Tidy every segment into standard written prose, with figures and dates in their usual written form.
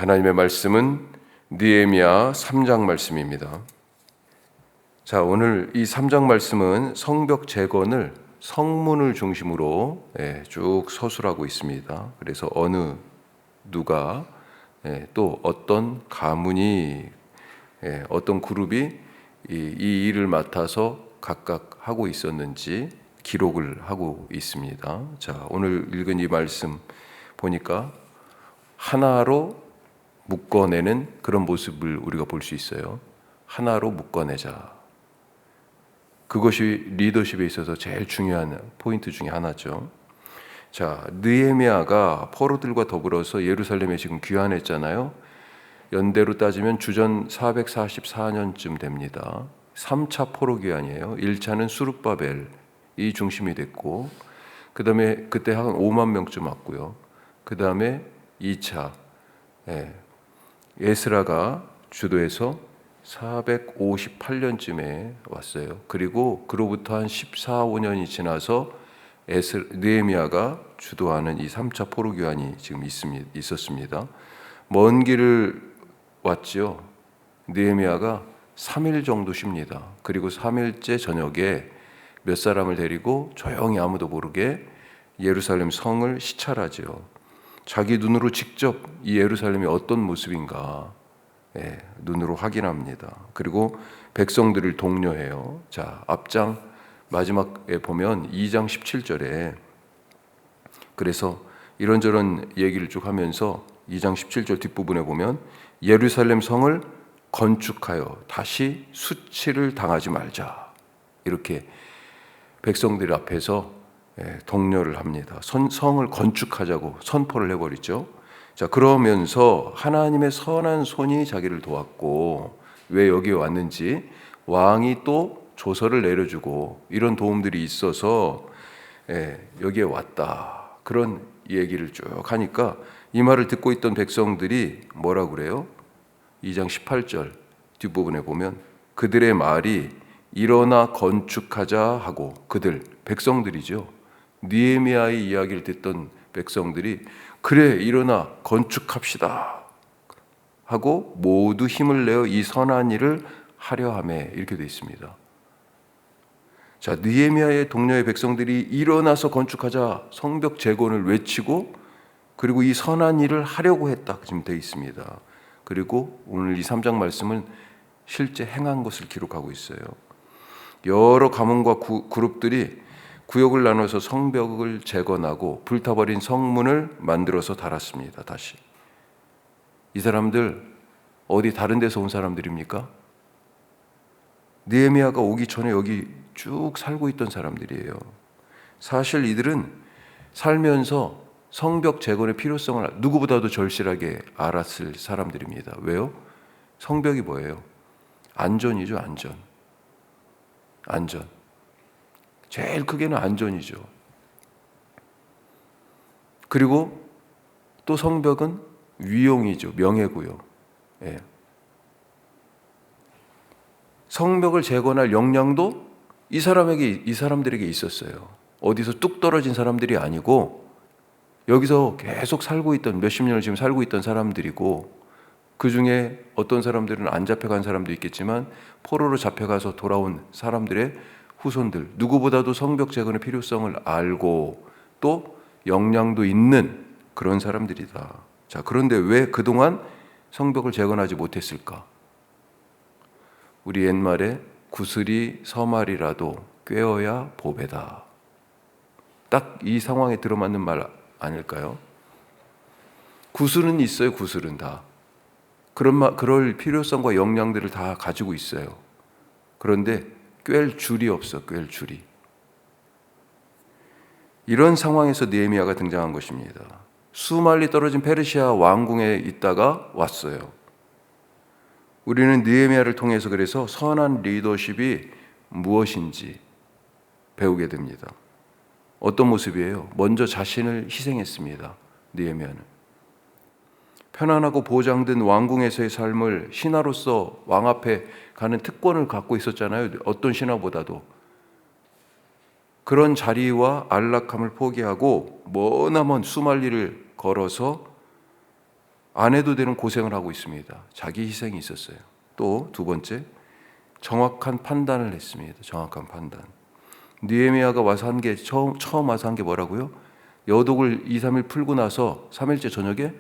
하나님의 말씀은 느헤미야 3장 말씀입니다. 자, 오늘 이 3장 말씀은 성벽 재건을 성문을 중심으로 쭉 서술하고 있습니다. 그래서 어느 누가 또 어떤 가문이 어떤 그룹이 이 일을 맡아서 각각 하고 있었는지 기록을 하고 있습니다. 자, 오늘 읽은 이 말씀 보니까 하나로 묶어내는 그런 모습을 우리가 볼 수 있어요. 하나로 묶어내자. 그것이 리더십에 있어서 제일 중요한 포인트 중에 하나죠. 자, 느헤미야가 포로들과 더불어서 예루살렘에 지금 귀환했잖아요. 연대로 따지면 주전 444년쯤 됩니다. 3차 포로 귀환이에요. 1차는 수룹바벨이 중심이 됐고, 그 다음에 그때 한 5만 명쯤 왔고요. 그 다음에 2차 에스라가 주도해서 458년쯤에 왔어요. 그리고 그로부터 한 14, 5년이 지나서 느헤미야가 주도하는 이 3차 포로 귀환이 지금 있었습니다. 먼 길을 왔죠. 느헤미야가 3일 정도 쉽니다. 그리고 3일째 저녁에 몇 사람을 데리고 조용히 아무도 모르게 예루살렘 성을 시찰하죠. 자기 눈으로 직접 이 예루살렘이 어떤 모습인가 눈으로 확인합니다. 그리고 백성들을 독려해요. 자, 앞장 마지막에 보면 2장 17절에 그래서 이런저런 얘기를 쭉 하면서 2장 17절 뒷부분에 보면 예루살렘 성을 건축하여 다시 수치를 당하지 말자. 이렇게 백성들 앞에서 독려를 합니다. 성을 건축하자고 선포를 해버리죠. 자, 그러면서 하나님의 선한 손이 자기를 도왔고 왜 여기에 왔는지 왕이 또 조서를 내려주고 이런 도움들이 있어서 여기에 왔다. 그런 얘기를 쭉 하니까 이 말을 듣고 있던 백성들이 뭐라고 그래요? 2장 18절 뒷부분에 보면 그들의 말이 일어나 건축하자 하고 그들, 백성들이죠. 느헤미야의 이야기를 듣던 백성들이 그래 일어나 건축합시다 하고 모두 힘을 내어 이 선한 일을 하려 하매 이렇게 되어 있습니다. 자, 느헤미야의 동료의 백성들이 일어나서 건축하자 성벽 재건을 외치고 그리고 이 선한 일을 하려고 했다 지금 되어 있습니다. 그리고 오늘 이 3장 말씀은 실제 행한 것을 기록하고 있어요. 여러 가문과 그룹들이 구역을 나눠서 성벽을 재건하고 불타버린 성문을 만들어서 달았습니다. 다시 이 사람들 어디 다른 데서 온 사람들입니까? 느헤미야가 오기 전에 여기 쭉 살고 있던 사람들이에요. 사실 이들은 살면서 성벽 재건의 필요성을 누구보다도 절실하게 알았을 사람들입니다. 왜요? 성벽이 뭐예요? 안전이죠. 안전. 제일 크게는 안전이죠. 그리고 또 성벽은 위용이죠. 명예고요. 성벽을 재건할 역량도 이 사람들에게 있었어요. 어디서 뚝 떨어진 사람들이 아니고 여기서 계속 살고 있던 몇십 년을 지금 살고 있던 사람들이고 그 중에 어떤 사람들은 안 잡혀간 사람도 있겠지만 포로로 잡혀가서 돌아온 사람들의 후손들, 누구보다도 성벽 재건의 필요성을 알고 또 역량도 있는 그런 사람들이다. 자, 그런데 왜 그동안 성벽을 재건하지 못했을까? 우리 옛말에 구슬이 서말이라도 꿰어야 보배다. 딱 이 상황에 들어맞는 말 아닐까요? 구슬은 있어요. 구슬은 다. 그럴 필요성과 역량들을 다 가지고 있어요. 그런데 꿰을 줄이 없어. 꿰을 줄이. 이런 상황에서 느헤미야가 등장한 것입니다. 수말리 떨어진 페르시아 왕궁에 있다가 왔어요. 우리는 느헤미야를 통해서 그래서 선한 리더십이 무엇인지 배우게 됩니다. 어떤 모습이에요? 먼저 자신을 희생했습니다. 느헤미야는. 편안하고 보장된 왕궁에서의 삶을 신하로서 왕 앞에 가는 특권을 갖고 있었잖아요. 어떤 신하보다도. 그런 자리와 안락함을 포기하고 머나먼 수말리를 걸어서 안 해도 되는 고생을 하고 있습니다. 자기 희생이 있었어요. 또 두 번째, 정확한 판단을 했습니다. 정확한 판단. 느헤미야가 와서 한 게 처음 와서 한 게 뭐라고요? 여독을 2, 3일 풀고 나서 3일째 저녁에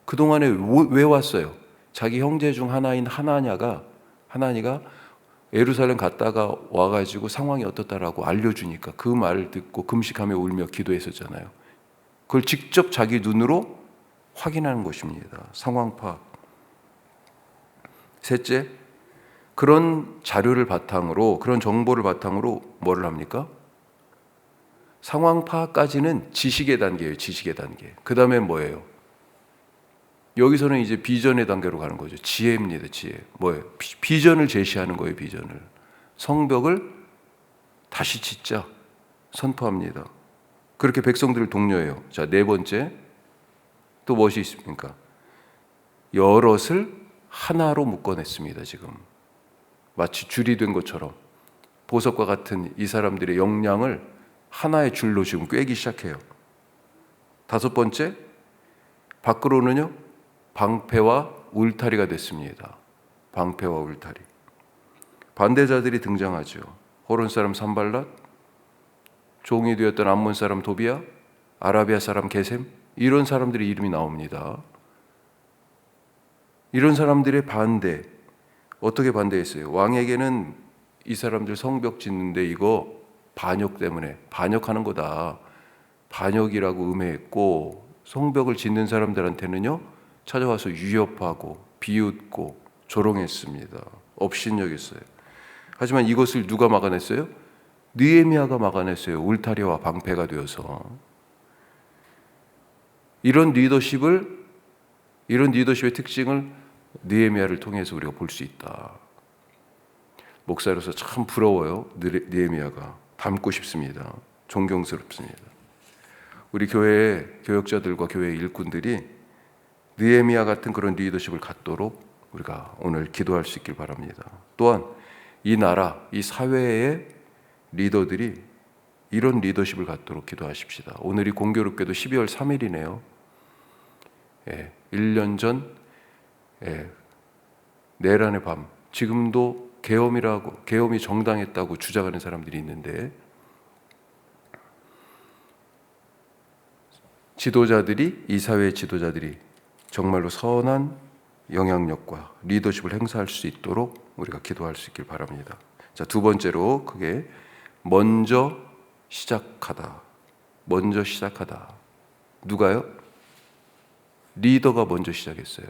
그동안에 왜 왔어요? 자기 형제 중 하나인 하나니가 예루살렘 갔다가 와가지고 상황이 어떻다라고 알려주니까 그 말을 듣고 금식하며 울며 기도했었잖아요. 그걸 직접 자기 눈으로 확인하는 것입니다. 상황 파악. 셋째, 그런 자료를 바탕으로, 그런 정보를 바탕으로 뭐를 합니까? 상황 파악까지는 지식의 단계예요. 지식의 단계. 그 다음에 뭐예요? 여기서는 이제 비전의 단계로 가는 거죠. 지혜입니다. 지혜. 뭐예요? 비전을 제시하는 거예요. 비전을. 성벽을 다시 짓자 선포합니다. 그렇게 백성들을 독려해요. 자, 네 번째, 또 무엇이 있습니까? 여럿을 하나로 묶어냈습니다. 지금 마치 줄이 된 것처럼 보석과 같은 이 사람들의 역량을 하나의 줄로 지금 꿰기 시작해요. 다섯 번째, 밖으로는요 방패와 울타리가 됐습니다. 방패와 울타리. 반대자들이 등장하죠. 호론 사람 산발랏, 종이 되었던 암몬 사람 도비야, 아라비아 사람 게셈, 이런 사람들의 이름이 나옵니다. 이런 사람들의 반대, 어떻게 반대했어요? 왕에게는 이 사람들 성벽 짓는데 이거 반역 때문에, 반역하는 거다, 반역이라고 음해했고, 성벽을 짓는 사람들한테는요 찾아와서 위협하고 비웃고 조롱했습니다. 업신여겼어요. 하지만 이것을 누가 막아냈어요? 느헤미야가 막아냈어요. 울타리와 방패가 되어서. 이런 리더십의 특징을 느헤미야를 통해서 우리가 볼 수 있다. 목사로서 참 부러워요. 느헤미야가. 닮고 싶습니다. 존경스럽습니다. 우리 교회의 교역자들과 교회의 일꾼들이 느헤미야 같은 그런 리더십을 갖도록 우리가 오늘 기도할 수 있길 바랍니다. 또한 이 나라, 이 사회의 리더들이 이런 리더십을 갖도록 기도하십시다. 오늘이 공교롭게도 12월 3일이네요. 1년 전 내란의 밤, 지금도 계엄이 정당했다고 주장하는 사람들이 있는데, 이 사회의 지도자들이 정말로 선한 영향력과 리더십을 행사할 수 있도록 우리가 기도할 수 있길 바랍니다. 자, 두 번째로 그게 먼저 시작하다. 먼저 시작하다. 누가요? 리더가 먼저 시작했어요.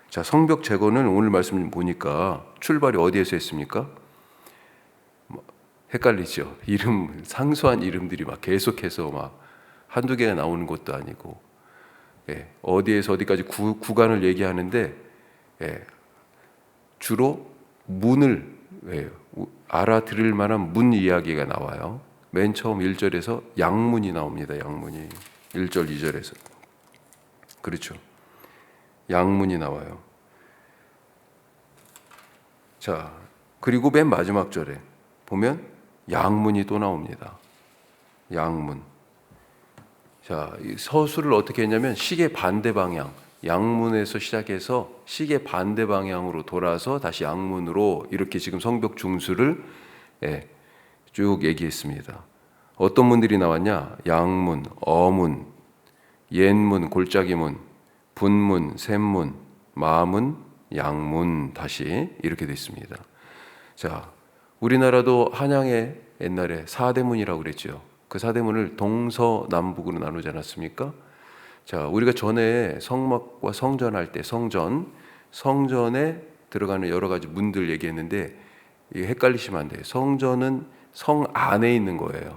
자, 성벽 재건은 오늘 말씀 보니까 출발이 어디에서 했습니까? 헷갈리죠. 상수한 이름들이 막 계속해서 막 한두 개가 나오는 것도 아니고, 어디에서 어디까지 구간을 얘기하는데, 주로 문을 알아들을 만한 문 이야기가 나와요. 맨 처음 1절에서 양문이 나옵니다. 양문이 1절 2절에서. 그렇죠. 양문이 나와요. 자, 그리고 맨 마지막 절에 보면 양문이 또 나옵니다. 양문. 자, 이 서술을 어떻게 했냐면 시계 반대 방향, 양문에서 시작해서 시계 반대 방향으로 돌아서 다시 양문으로 이렇게 지금 성벽 중수를 쭉 얘기했습니다. 어떤 문들이 나왔냐? 양문, 어문, 옛문, 골짜기문, 분문, 샘문, 마문, 양문, 다시 이렇게 됐습니다. 자, 우리나라도 한양에 옛날에 사대문이라고 그랬죠. 그 사대문을 동서남북으로 나누지 않았습니까? 자, 우리가 전에 성막과 성전할 때 성전에 들어가는 여러 가지 문들 얘기했는데, 이게 헷갈리시면 안 돼요. 성전은 성 안에 있는 거예요.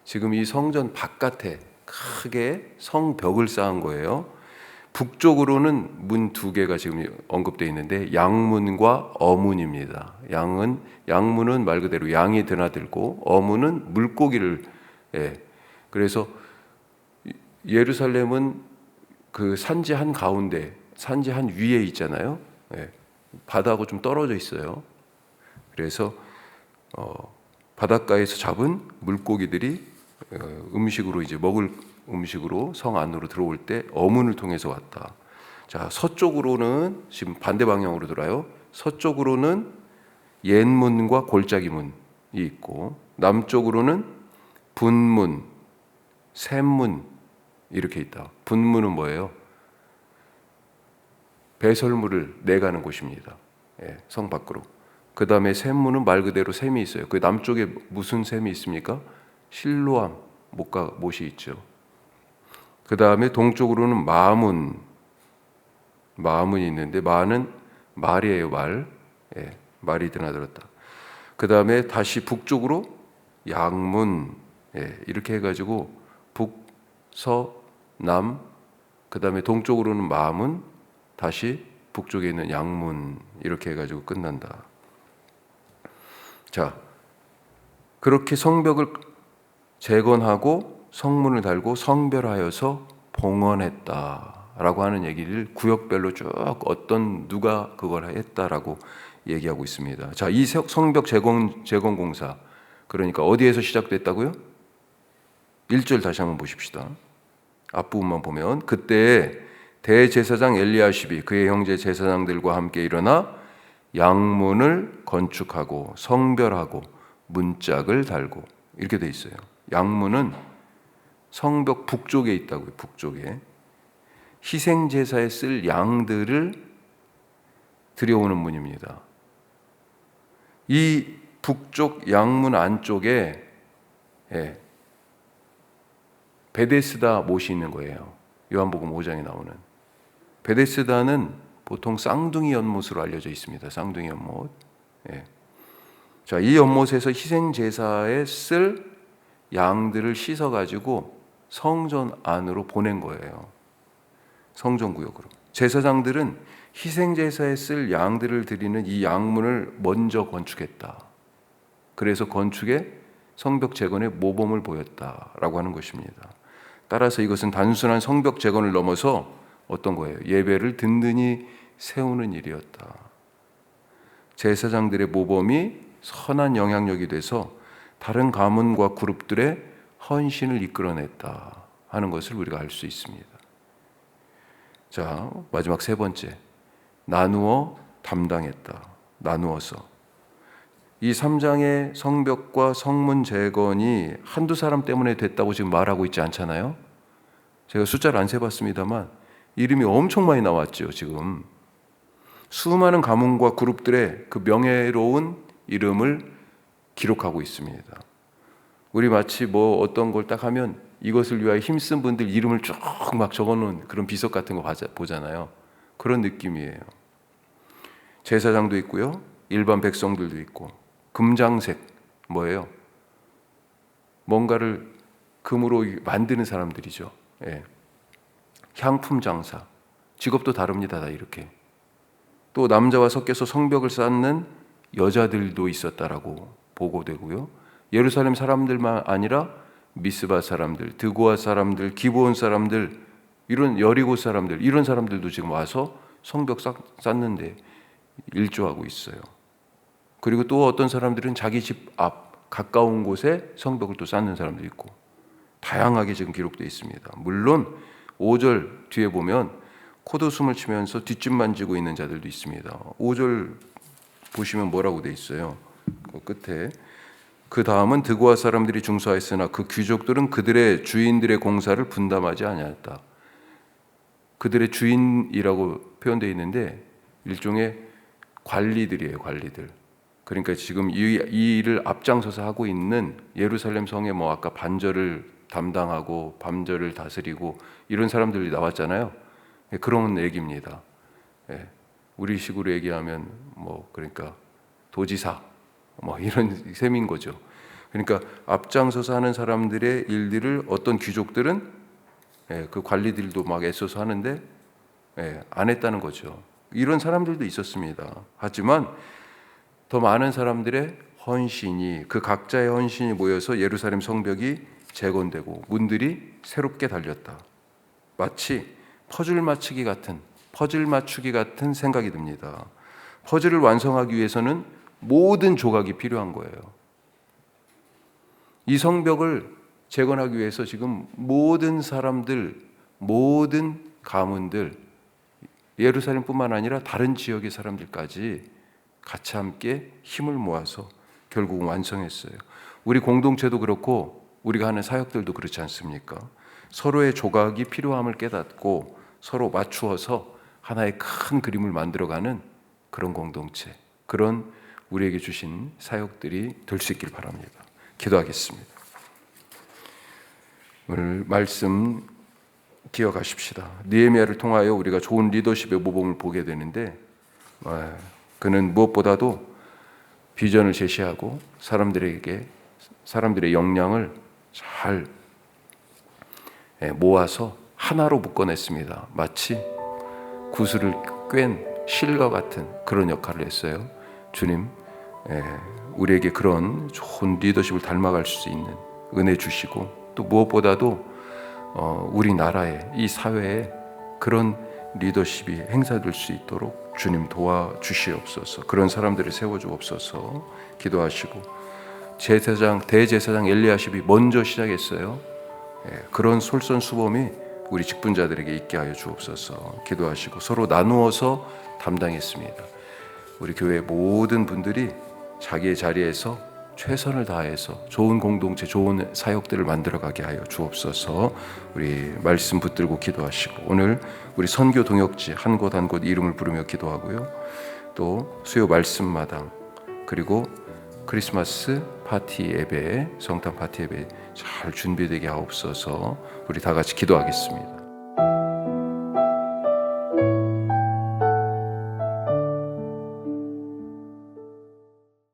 지금 이 성전 바깥에 크게 성벽을 쌓은 거예요. 북쪽으로는 문 두 개가 지금 언급되어 있는데 양문과 어문입니다. 양문은 말 그대로 양이 드나들고, 어문은 물고기를, 그래서 예루살렘은 그 산지 한 가운데, 산지 한 위에 있잖아요. 바다하고 좀 떨어져 있어요. 그래서 바닷가에서 잡은 물고기들이 음식으로 이제 먹을 음식으로 성 안으로 들어올 때 어문을 통해서 왔다. 자, 서쪽으로는 지금 반대 방향으로 돌아요. 서쪽으로는 옛문과 골짜기문이 있고 남쪽으로는 분문, 샘문 이렇게 있다. 분문은 뭐예요? 배설물을 내가는 곳입니다. 예, 성 밖으로. 그 다음에 샘문은 말 그대로 샘이 있어요. 그 남쪽에 무슨 샘이 있습니까? 실로암, 못이 있죠. 그 다음에 동쪽으로는 마문이 있는데 마는 말이에요, 말. 예, 말이 드나들었다. 그 다음에 다시 북쪽으로 양문, 예, 이렇게 해가지고 북, 서, 남, 그 다음에 동쪽으로는 마문, 다시 북쪽에 있는 양문 이렇게 해가지고 끝난다. 자, 그렇게 성벽을 재건하고 성문을 달고 성별하여서 봉헌했다라고 하는 얘기를 구역별로 쭉 누가 그걸 했다라고 얘기하고 있습니다. 자, 이 성벽 재건 공사 그러니까 어디에서 시작됐다고요? 1절 다시 한번 보십시다. 앞부분만 보면 그때 대제사장 엘리야십이 그의 형제 제사장들과 함께 일어나 양문을 건축하고 성별하고 문짝을 달고 이렇게 돼 있어요. 양문은 성벽 북쪽에 있다고요. 북쪽에 희생 제사에 쓸 양들을 들여오는 문입니다. 이 북쪽 양문 안쪽에 베데스다 못이 있는 거예요. 요한복음 5장에 나오는 베데스다는 보통 쌍둥이 연못으로 알려져 있습니다. 쌍둥이 연못. 자, 이 연못에서 희생 제사에 쓸 양들을 씻어 가지고 성전 안으로 보낸 거예요. 성전 구역으로. 제사장들은 희생 제사에 쓸 양들을 드리는 이 양문을 먼저 건축했다. 그래서 건축에 성벽 재건의 모범을 보였다라고 하는 것입니다. 따라서 이것은 단순한 성벽 재건을 넘어서 어떤 거예요? 예배를 든든히 세우는 일이었다. 제사장들의 모범이 선한 영향력이 돼서 다른 가문과 그룹들의 헌신을 이끌어냈다 하는 것을 우리가 알 수 있습니다. 자, 마지막 세 번째. 나누어 담당했다. 나누어서. 이 3장의 성벽과 성문 재건이 한두 사람 때문에 됐다고 지금 말하고 있지 않잖아요. 제가 숫자를 안 세봤습니다만 이름이 엄청 많이 나왔죠. 지금 수많은 가문과 그룹들의 그 명예로운 이름을 기록하고 있습니다. 우리 마치 뭐 어떤 걸 딱 하면 이것을 위하여 힘쓴 분들 이름을 쭉 막 적어놓은 그런 비석 같은 거 보잖아요. 그런 느낌이에요. 제사장도 있고요. 일반 백성들도 있고. 금장색 뭐예요? 뭔가를 금으로 만드는 사람들이죠. 예. 향품 장사. 직업도 다릅니다. 다 이렇게. 또 남자와 섞여서 성벽을 쌓는 여자들도 있었다라고 보고되고요. 예루살렘 사람들만 아니라 미스바 사람들, 드고아 사람들, 기브온 사람들, 이런 여리고 사람들, 이런 사람들도 지금 와서 성벽 쌓는데 일조하고 있어요. 그리고 또 어떤 사람들은 자기 집 앞 가까운 곳에 성벽을 또 쌓는 사람도 있고 다양하게 지금 기록되어 있습니다. 물론 5절 뒤에 보면 코도숨을 치면서 뒷집 만지고 있는 자들도 있습니다. 5절 보시면 뭐라고 돼 있어요? 그 끝에 그 다음은 드고아 사람들이 중수하였으나 그 귀족들은 그들의 주인들의 공사를 분담하지 아니하였다. 그들의 주인이라고 표현되어 있는데 일종의 관리들이에요. 관리들. 그러니까 지금 이 일을 앞장서서 하고 있는 예루살렘 성에 뭐 아까 반절을 담당하고 밤절을 다스리고 이런 사람들이 나왔잖아요. 그런 얘기입니다. 우리 식으로 얘기하면 뭐 그러니까 도지사 뭐 이런 셈인 거죠. 그러니까 앞장서서 하는 사람들의 일들을 어떤 귀족들은 그 관리들도 막 애써서 하는데 안 했다는 거죠. 이런 사람들도 있었습니다. 하지만 더 많은 사람들의 헌신이 그 각자의 헌신이 모여서 예루살렘 성벽이 재건되고 문들이 새롭게 달렸다. 마치 퍼즐 맞추기 같은 생각이 듭니다. 퍼즐을 완성하기 위해서는 모든 조각이 필요한 거예요. 이 성벽을 재건하기 위해서 지금 모든 사람들, 모든 가문들, 예루살렘뿐만 아니라 다른 지역의 사람들까지 같이 함께 힘을 모아서 결국은 완성했어요. 우리 공동체도 그렇고 우리가 하는 사역들도 그렇지 않습니까? 서로의 조각이 필요함을 깨닫고 서로 맞추어서 하나의 큰 그림을 만들어가는 그런 공동체, 그런 우리에게 주신 사역들이 될 수 있길 바랍니다. 기도하겠습니다. 오늘 말씀 기억하십시다. 느헤미야를 통하여 우리가 좋은 리더십의 모범을 보게 되는데, 그는 무엇보다도 비전을 제시하고 사람들의 역량을 잘 모아서 하나로 묶어냈습니다. 마치 구슬을 꿰ν 실과 같은 그런 역할을 했어요. 주님, 우리에게 그런 좋은 리더십을 닮아갈 수 있는 은혜 주시고, 또 무엇보다도 우리나라에, 이 사회에 그런 리더십이 행사될 수 있도록 주님 도와주시옵소서. 그런 사람들을 세워주옵소서 기도하시고, 대제사장 엘리야십이 먼저 시작했어요. 그런 솔선수범이 우리 직분자들에게 있게 하여 주옵소서 기도하시고, 서로 나누어서 담당했습니다. 우리 교회 모든 분들이 자기의 자리에서 최선을 다해서 좋은 공동체, 좋은 사역들을 만들어가게 하여 주옵소서. 우리 말씀 붙들고 기도하시고, 오늘 우리 선교 동역지 한 곳 한 곳 이름을 부르며 기도하고요. 또 수요 말씀마당, 그리고 크리스마스 파티 예배, 성탄 파티 예배 잘 준비되게 하옵소서. 우리 다 같이 기도하겠습니다.